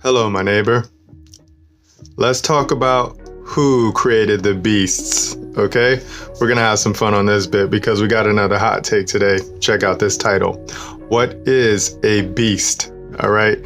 Hello, my neighbor. Let's talk about who created the beasts, okay? We're gonna have some fun on this bit because we got another hot take today. Check out this title. What is a beast? All right.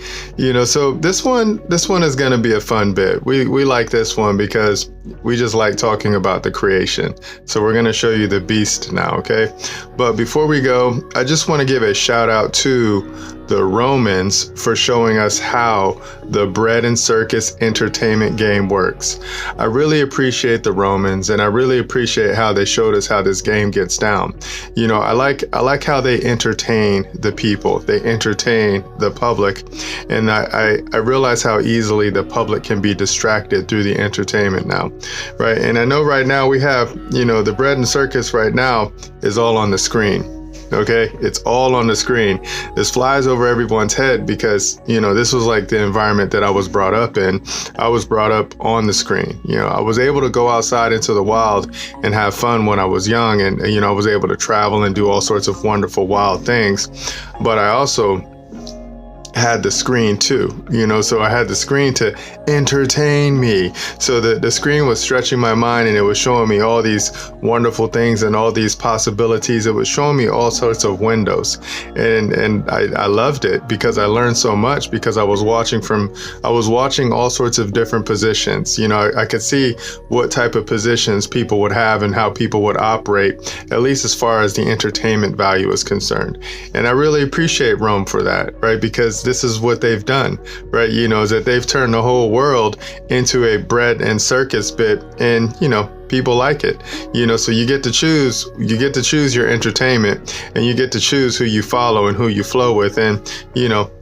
So this one is going to be a fun bit. We like this one because we just like talking about the creation. So we're going to show you the beast now. Okay. But before we go, I just want to give a shout out to the Romans for showing us how the bread and circus entertainment game works. I really appreciate the Romans, and I really appreciate how they showed us how this game gets down. I like how they entertain the people. They entertain the public, and I realize how easily the public can be distracted through the entertainment now, right? And I know right now we have, the bread and circus right now is all on the screen. Okay, it's all on the screen. This flies over everyone's head because, this was like the environment that I was brought up in. I was brought up on the screen. I was able to go outside into the wild and have fun when I was young. And, I was able to travel and do all sorts of wonderful, wild things. But I also had the screen too, so I had the screen to entertain me. So the screen was stretching my mind, and it was showing me all these wonderful things and all these possibilities. It was showing me all sorts of windows, and I loved it because I learned so much because I was watching all sorts of different positions. I could see what type of positions people would have and how people would operate, at least as far as the entertainment value is concerned. And I really appreciate Rome for that, right? Because this is what they've done, right? Is that they've turned the whole world into a bread and circus bit, and people like it. So you get to choose your entertainment, and you get to choose who you follow and who you flow with. And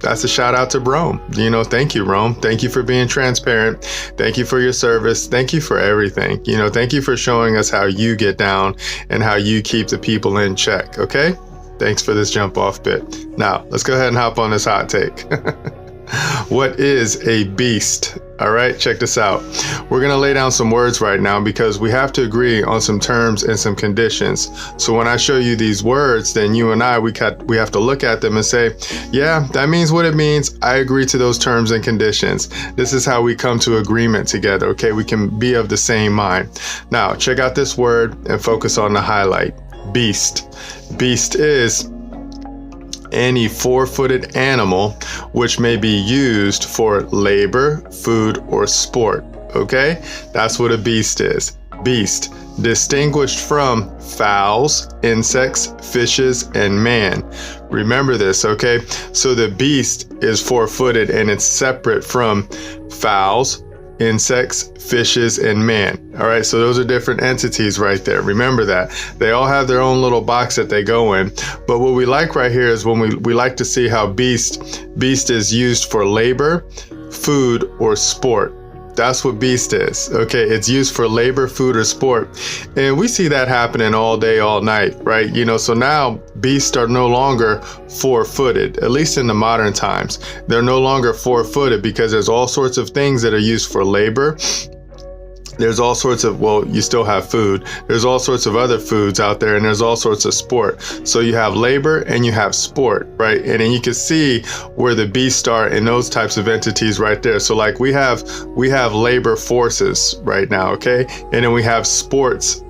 that's a shout out to Rome. Thank you, Rome. Thank you for being transparent. Thank you for your service. Thank you for everything. Thank you for showing us how you get down and how you keep the people in check. Okay. Thanks for this jump off bit. Now, let's go ahead and hop on this hot take. What is a beast? All right, check this out. We're going to lay down some words right now because we have to agree on some terms and some conditions. So when I show you these words, then you and I, we have to look at them and say, yeah, that means what it means. I agree to those terms and conditions. This is how we come to agreement together. Okay, we can be of the same mind. Now, check out this word and focus on the highlight. Beast. Beast is any four-footed animal which may be used for labor, food, or sport. Okay? That's what a beast is. Beast, distinguished from fowls, insects, fishes, and man. Remember this, okay? So the beast is four-footed and it's separate from fowls, insects, fishes, and man. All right, so those are different entities right there. Remember that. They all have their own little box that they go in. But what we like right here is when we like to see how beast is used for labor, food, or sport. That's what beast is. Okay, it's used for labor, food, or sport. And we see that happening all day, all night, right? So now beasts are no longer four-footed, at least in the modern times. They're no longer four-footed because there's all sorts of things that are used for labor. There's all sorts of, you still have food. There's all sorts of other foods out there, and there's all sorts of sport. So you have labor and you have sport, right? And then you can see where the beasts are in those types of entities right there. So like we have labor forces right now, okay? And then we have sports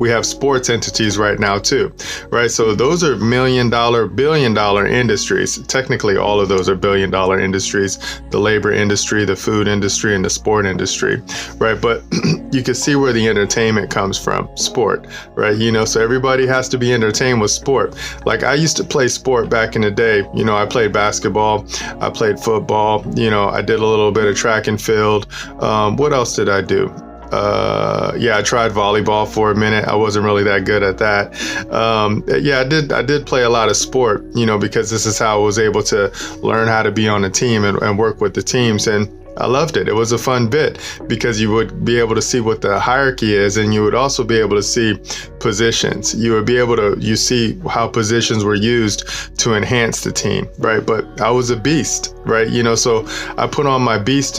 entities right now too, right? So those are $1 billion industries. Technically, all of those are $1 billion industries: the labor industry, the food industry, and the sport industry, right? But you can see where the entertainment comes from. Sport, right? So everybody has to be entertained with sport. Like I used to play sport back in the day. I played basketball, I played football, I did a little bit of track and field. What else did I do? I tried volleyball for a minute. I wasn't really that good at that. I did play a lot of sport, because this is how I was able to learn how to be on a team and work with the teams. And I loved it. It was a fun bit because you would be able to see what the hierarchy is, and you would also be able to see positions. You would be able to see how positions were used to enhance the team, right? But I was a beast, right? So I put on my beast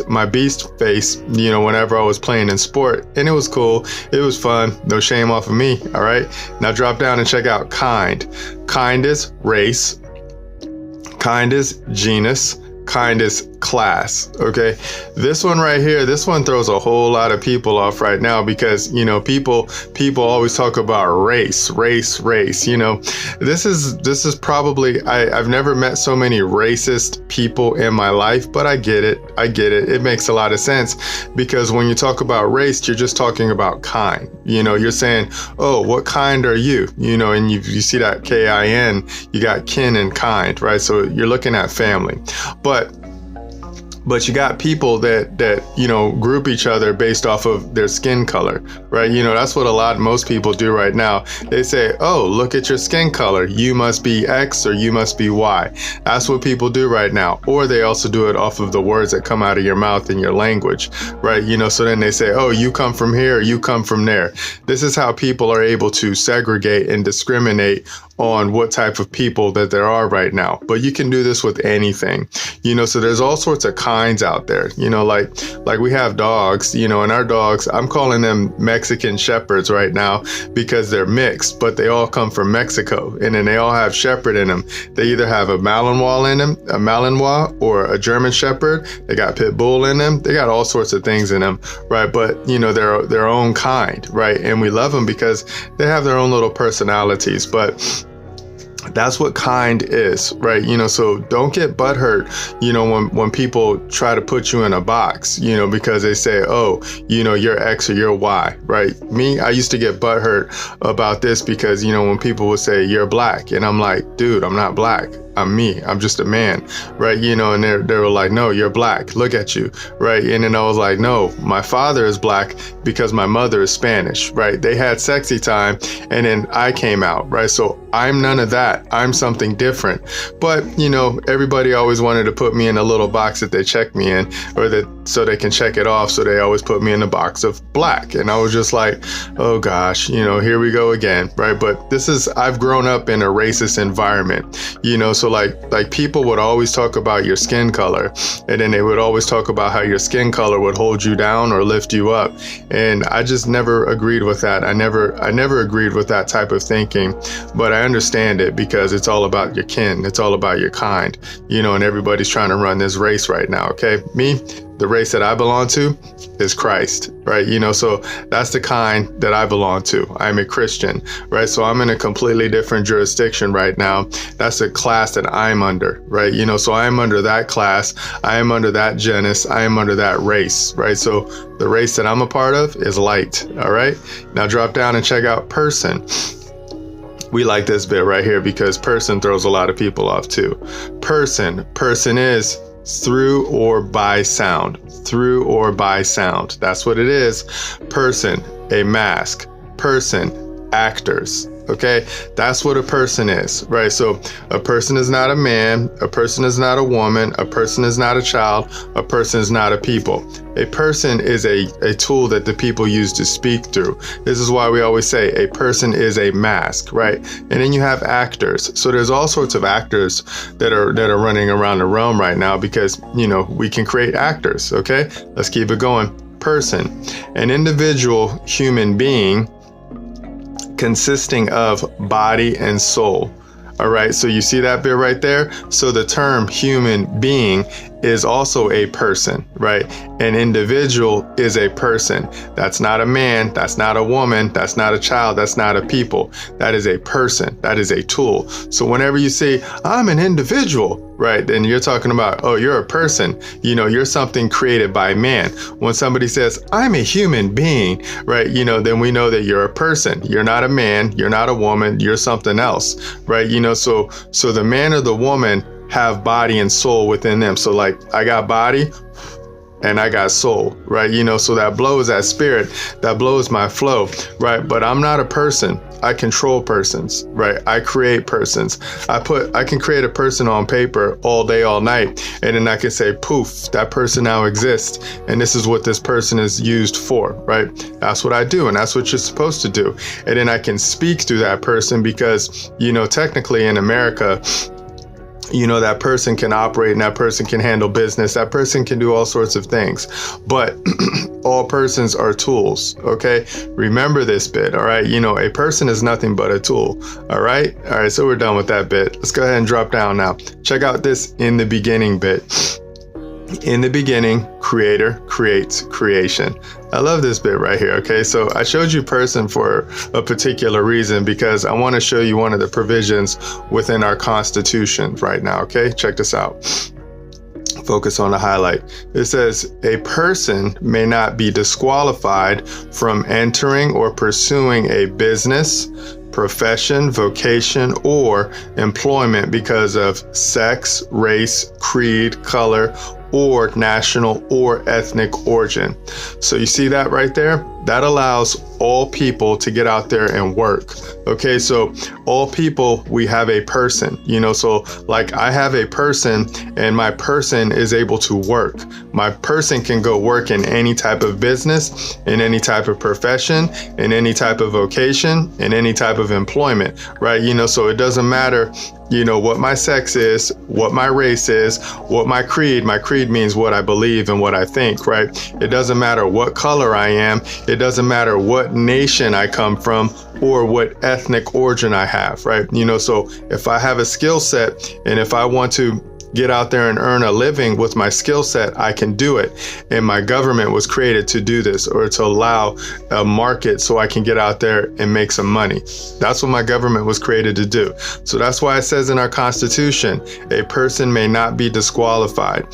face, whenever I was playing in sport, and it was cool. It was fun. No shame off of me. All right. Now drop down and check out kind. Kind is race. Kind is genus. kindest class. Okay, this one right here, this one throws a whole lot of people off right now because, you know, people always talk about race. You know, this is probably, I've never met so many racist people in my life, but I get it. It makes a lot of sense because when you talk about race, you're just talking about kind. You know, you're saying, oh, what kind are you? You know, and you see that KIN, you got kin and kind, right? So you're looking at family, but you got people that you know, group each other based off of their skin color, right? You know, that's what most people do right now. They say, oh, look at your skin color. You must be X or you must be Y. That's what people do right now. Or they also do it off of the words that come out of your mouth in your language, right? You know, so then they say, oh, you come from here, or you come from there. This is how people are able to segregate and discriminate on what type of people that there are right now. But you can do this with anything, you know, so there's all sorts of kinds out there, you know, like we have dogs, you know, and our dogs, I'm calling them Mexican shepherds right now because they're mixed, but they all come from Mexico, and then they all have shepherd in them. They either have a Malinois in them, a Malinois, or a German shepherd. They got pit bull in them. They got all sorts of things in them, right? But, you know, they're their own kind, right? And we love them because they have their own little personalities, but that's what kind is, right? You know, so don't get butthurt, you know, when people try to put you in a box, you know, because they say, oh, you know, you're X or you're Y, right? Me, I used to get butthurt about this because, you know, when people would say you're black, and I'm like, dude, I'm not black. I'm me. I'm just a man, right? You know, and they were like, no, you're black. Look at you, right? And then I was like, no, my father is black because my mother is Spanish, right? They had sexy time, and then I came out, right? So I'm none of that. I'm something different. But, you know, everybody always wanted to put me in a little box that they check me in, or that so they can check it off. So they always put me in the box of black. And I was just like, oh gosh, you know, here we go again, right? But I've grown up in a racist environment, you know, so like people would always talk about your skin color, and then they would always talk about how your skin color would hold you down or lift you up. And I just never agreed with that. I never agreed with that type of thinking, but I understand it because it's all about your kin. It's all about your kind, you know, and everybody's trying to run this race right now. Okay. Me, the race that I belong to is Christ, right? You know, so that's the kind that I belong to. I'm a Christian, right? So I'm in a completely different jurisdiction right now. That's a class that I'm under, right? You know, so I am under that class. I am under that genus. I am under that race, right? So the race that I'm a part of is light. All right. Now drop down and check out person. We like this bit right here because person throws a lot of people off too. Person is through or by sound. Through or by sound. That's what it is. Person, a mask. Person, actors. Okay, that's what a person is, right? So a person is not a man, a person is not a woman, a person is not a child, a person is not a people. A person is a tool that the people use to speak through. This is why we always say a person is a mask, right? And then you have actors. So there's all sorts of actors that are running around the realm right now because, you know, we can create actors. Okay, let's keep it going. Person, an individual human being consisting of body and soul. All right, so you see that bit right there? So the term human being is also a person, right? An individual is a person. That's not a man. That's not a woman. That's not a child. That's not a people. That is a person. That is a tool. So whenever you say, I'm an individual, right, then you're talking about, oh, you're a person. You know, you're something created by man. When somebody says, I'm a human being, right, you know, then we know that you're a person. You're not a man. You're not a woman. You're something else, right? You know, so the man or the woman have body and soul within them. So like I got body and I got soul, right? You know, so that blows that spirit, that blows my flow, right? But I'm not a person. I control persons, right? I create persons. I can create a person on paper all day, all night, and then I can say, poof, that person now exists. And this is what this person is used for, right? That's what I do. And that's what you're supposed to do. And then I can speak through that person because, you know, technically in America, you know, that person can operate and that person can handle business. That person can do all sorts of things, but all persons are tools. Okay. Remember this bit. All right. You know, a person is nothing but a tool. All right. All right. So we're done with that bit. Let's go ahead and drop down now. Check out this in the beginning bit. In the beginning, creator creates creation. I love this bit right here. Okay, so I showed you person for a particular reason because I want to show you one of the provisions within our Constitution right now. Okay, check this out. Focus on the highlight. It says a person may not be disqualified from entering or pursuing a business, profession, vocation, or employment because of sex, race, creed, color, or national or ethnic origin. So you see that right there? That allows all people to get out there and work. Okay, so all people, we have a person, so like I have a person and my person is able to work. My person can go work in any type of business, in any type of profession, in any type of vocation, in any type of employment, right? So it doesn't matter, what my sex is, what my race is, what my creed means what I believe and what I think, right? It doesn't matter what color I am. It doesn't matter what nation I come from or what ethnic origin I have, right? So if I have a skill set and if I want to get out there and earn a living with my skill set, I can do it. And my government was created to do this or to allow a market so I can get out there and make some money. That's what my government was created to do. So that's why it says in our Constitution, a person may not be disqualified.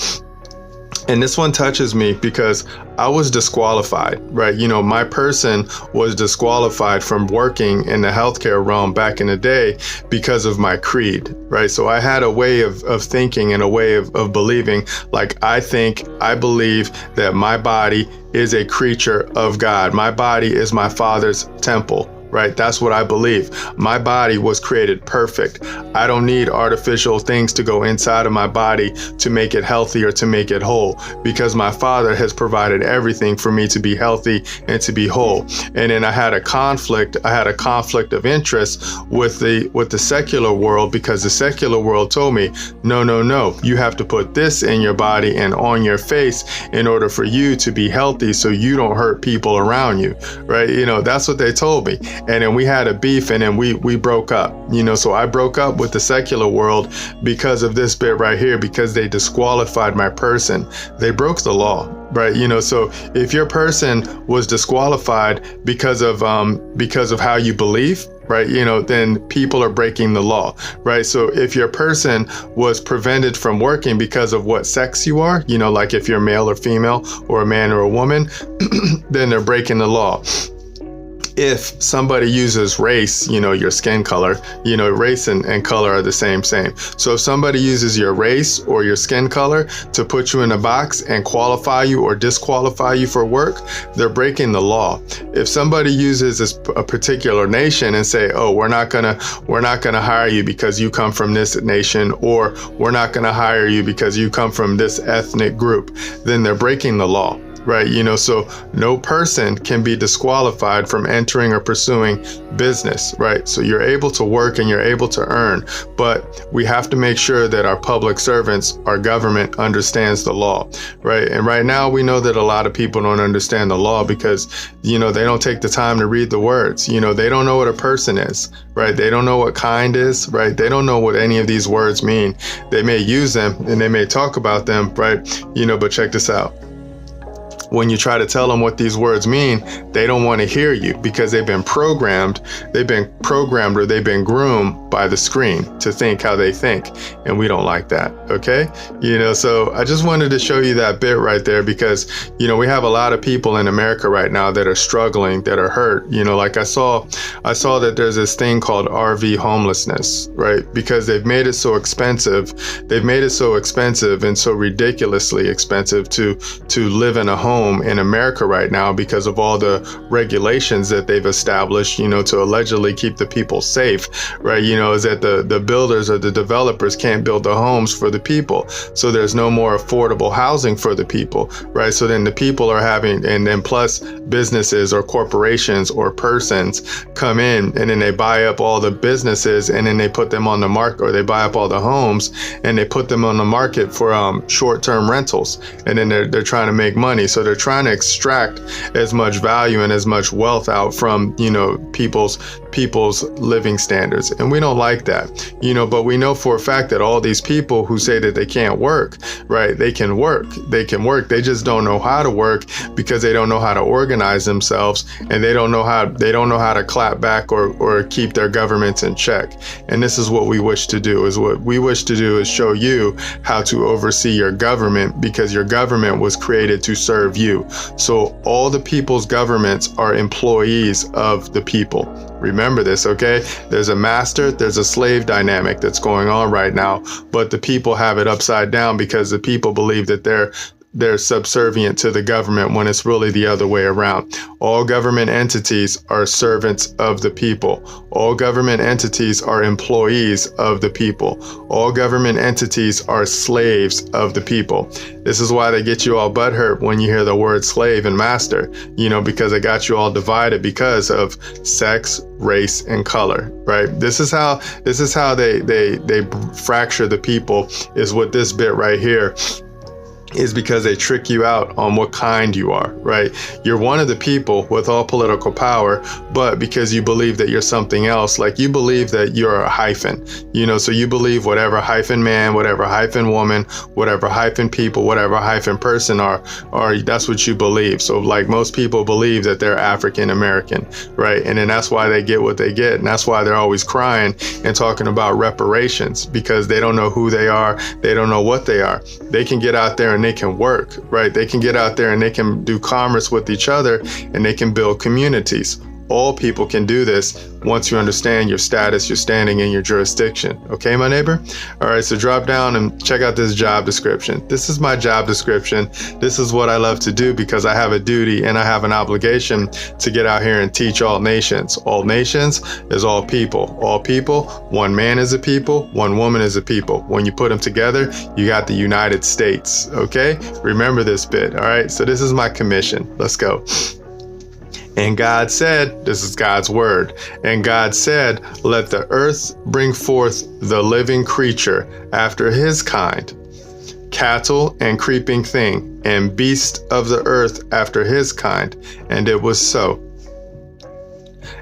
And this one touches me because I was disqualified, right? My person was disqualified from working in the healthcare realm back in the day because of my creed, right? So I had a way of thinking and a way of believing. Like I believe that my body is a creature of God. My body is my Father's temple. Right? That's what I believe. My body was created perfect. I don't need artificial things to go inside of my body to make it healthy or to make it whole, because my Father has provided everything for me to be healthy and to be whole. And then I had a conflict of interest with the secular world, because the secular world told me, no, you have to put this in your body and on your face in order for you to be healthy so you don't hurt people around you, right? That's what they told me. And then we had a beef and then we broke up, so I broke up with the secular world because of this bit right here, because they disqualified my person. They broke the law, right? So if your person was disqualified because of how you believe, right, then people are breaking the law, right? So if your person was prevented from working because of what sex you are, like if you're male or female or a man or a woman, then they're breaking the law. If somebody uses race, your skin color, race and color are the same. So if somebody uses your race or your skin color to put you in a box and qualify you or disqualify you for work, they're breaking the law. If somebody uses a particular nation and say, oh, we're not gonna hire you because you come from this nation, or we're not gonna hire you because you come from this ethnic group, then they're breaking the law. Right, so no person can be disqualified from entering or pursuing business, right? So you're able to work and you're able to earn, but we have to make sure that our public servants, our government understands the law, right? And right now we know that a lot of people don't understand the law because, they don't take the time to read the words. They don't know what a person is, right? They don't know what kind is, right? They don't know what any of these words mean. They may use them and they may talk about them, right? But check this out. When you try to tell them what these words mean, they don't want to hear you because they've been programmed or they've been groomed by the screen to think how they think. And we don't like that. Okay. So I just wanted to show you that bit right there because, we have a lot of people in America right now that are struggling, that are hurt. Like I saw that there's this thing called RV homelessness, right? Because they've made it so expensive. They've made it so expensive and so ridiculously expensive to live in a home in America right now because of all the regulations that they've established, to allegedly keep the people safe, right? Is that the builders or the developers can't build the homes for the people. So there's no more affordable housing for the people, right? So then the people are having, and then plus businesses or corporations or persons come in and then they buy up all the businesses and then they put them on the market, or they buy up all the homes and they put them on the market for short-term rentals. And then they're trying to make money. So they're trying to extract as much value and as much wealth out from, people's people's living standards. And we don't like that, but we know for a fact that all these people who say that they can't work, right? They can work. They just don't know how to work because they don't know how to organize themselves, and they don't know how to clap back or keep their governments in check. And this is what we wish to do. Is show you how to oversee your government, because your government was created to serve you. So all the people's governments are employees of the people. Remember this, okay? There's a master, there's a slave dynamic that's going on right now, but the people have it upside down because the people believe that they're subservient to the government, when it's really the other way around. All government entities are servants of the people. All government entities are employees of the people. All government entities are slaves of the people. This is why they get you all butthurt when you hear the word slave and master, because it got you all divided because of sex, race, and color, right? This is how they fracture the people, is what this bit right here is, because they trick you out on what kind you are, right? You're one of the people with all political power, but because you believe that you're something else, like you believe that you're a hyphen, so you believe whatever hyphen man, whatever hyphen woman, whatever hyphen people, whatever hyphen person are that's what you believe. So like most people believe that they're African American, right? And then that's why they get what they get. And that's why they're always crying and talking about reparations, because they don't know who they are. They don't know what they are. They can get out there and they can work, right? They can get out there and they can do commerce with each other, and they can build communities. All people can do this once you understand your status, your standing, and your jurisdiction. Okay, my neighbor? All right, so drop down and check out this job description. This is my job description. This is what I love to do, because I have a duty and I have an obligation to get out here and teach all nations. All nations is all people. All people, one man is a people, one woman is a people. When you put them together, you got the United States. Okay? Remember this bit. All right, so this is my commission. Let's go. And God said, this is God's word, and God said, let the earth bring forth the living creature after his kind, cattle and creeping thing, and beast of the earth after his kind. And it was so.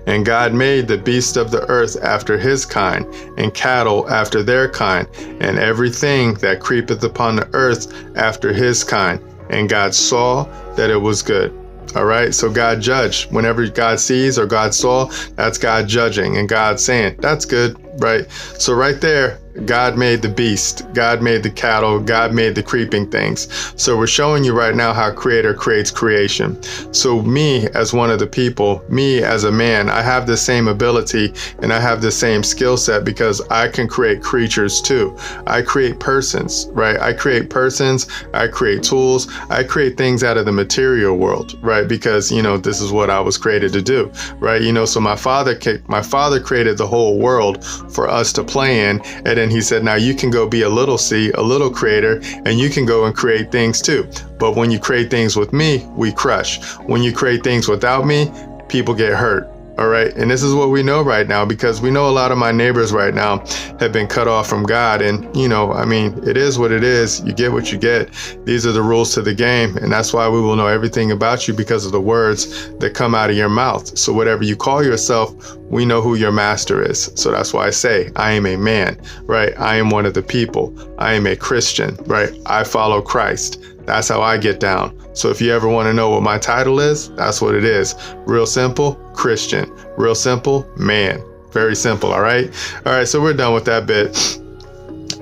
And God made the beast of the earth after his kind, and cattle after their kind, and everything that creepeth upon the earth after his kind. And God saw that it was good. All right, so God judged. Whenever God sees or God saw, that's God judging, and God saying, that's good, right? So right there, God made the beast, God made the cattle, God made the creeping things. So we're showing you right now how Creator creates creation. So me as one of the people, me as a man, I have the same ability and I have the same skill set, because I can create creatures too. I create persons, right? I create persons, I create tools, I create things out of the material world, right? Because, this is what I was created to do, right? So my father created the whole world for us to play in, and then he said, now you can go be a little C, a little creator, and you can go and create things too. But when you create things with me, we crush. When you create things without me, people get hurt. All right. And this is what we know right now, because we know a lot of my neighbors right now have been cut off from God. And, it is what it is. You get what you get. These are the rules to the game. And that's why we will know everything about you, because of the words that come out of your mouth. So whatever you call yourself, we know who your master is. So that's why I say I am a man, right? I am one of the people. I am a Christian, right? I follow Christ. That's how I get down. So if you ever want to know what my title is, that's what it is. Real simple, Christian. Real simple, man. Very simple, all right? All right, so we're done with that bit.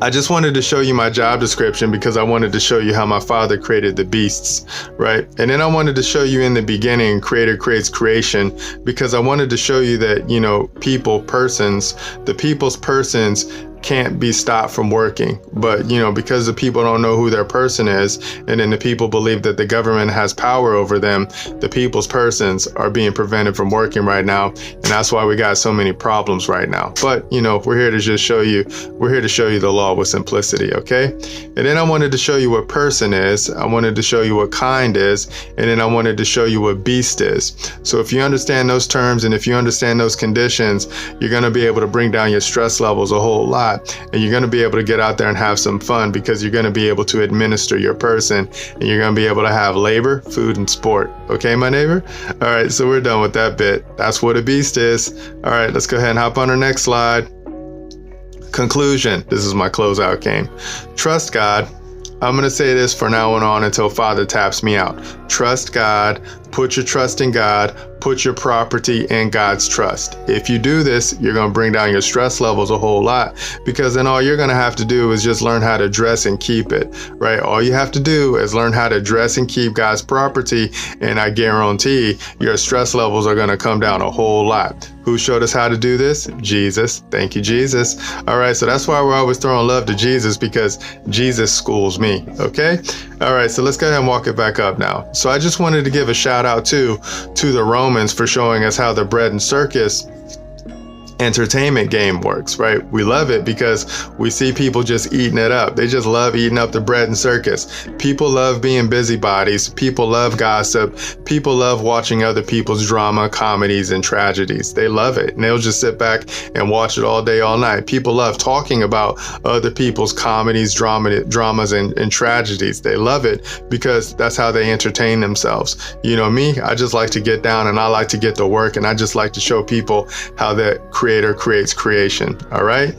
I just wanted to show you my job description, because I wanted to show you how my father created the beasts, right? And then I wanted to show you in the beginning, Creator creates creation, because I wanted to show you that, the people's persons can't be stopped from working. But, because the people don't know who their person is, and then the people believe that the government has power over them, the people's persons are being prevented from working right now. And that's why we got so many problems right now. But, we're here to just show you the law with simplicity, okay? And then I wanted to show you what person is. I wanted to show you what kind is. And then I wanted to show you what beast is. So if you understand those terms, and if you understand those conditions, you're going to be able to bring down your stress levels a whole lot. lot, and you're going to be able to get out there and have some fun because you're going to be able to administer your person, and you're going to be able to have labor, food, and sport. Okay, my neighbor? All right, so we're done with that bit. That's what a beast is. All right, let's go ahead and hop on our next slide. Conclusion. This is my closeout game. Trust God. I'm going to say this from now on until Father taps me out. Trust God. Put your trust in God. Put your property in God's trust. If you do this, you're going to bring down your stress levels a whole lot, because then all you're going to have to do is just learn how to dress and keep it, right? All you have to do is learn how to dress and keep God's property, and I guarantee your stress levels are going to come down a whole lot. Who showed us how to do this? Jesus. Thank you, Jesus. All right, so that's why we're always throwing love to Jesus, because Jesus schools me, okay? All right, so let's go ahead and walk it back up now. So I just wanted to give a shout out to the Romans for showing us how the bread and circus entertainment game works, right? We love it because we see people just eating it up. They just love eating up the bread and circus. People love being busybodies. People love gossip. People love watching other people's drama, comedies, and tragedies. They love it, and they'll just sit back and watch it all day, all night. People love talking about other people's comedies, dramas, and tragedies. They love it because that's how they entertain themselves. You know me, I just like to get down, and I like to get to work, and I just like to show people how that creator creates creation. All right.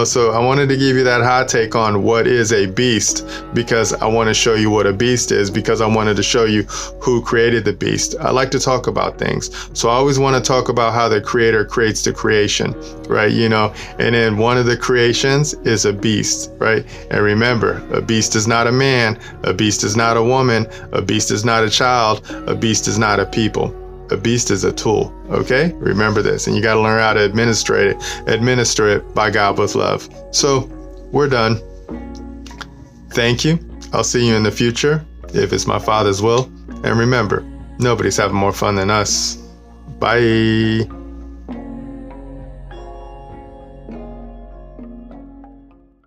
So I wanted to give you that hot take on what is a beast, because I want to show you what a beast is, because I wanted to show you who created the beast. I like to talk about things. So I always want to talk about how the creator creates the creation, right? And then one of the creations is a beast, right? And remember, a beast is not a man. A beast is not a woman. A beast is not a child. A beast is not a people. A beast is a tool, okay? Remember this, and you got to learn how to administer it by God with love. So we're done. Thank you. I'll see you in the future, if it's my Father's will. And remember, nobody's having more fun than us. Bye.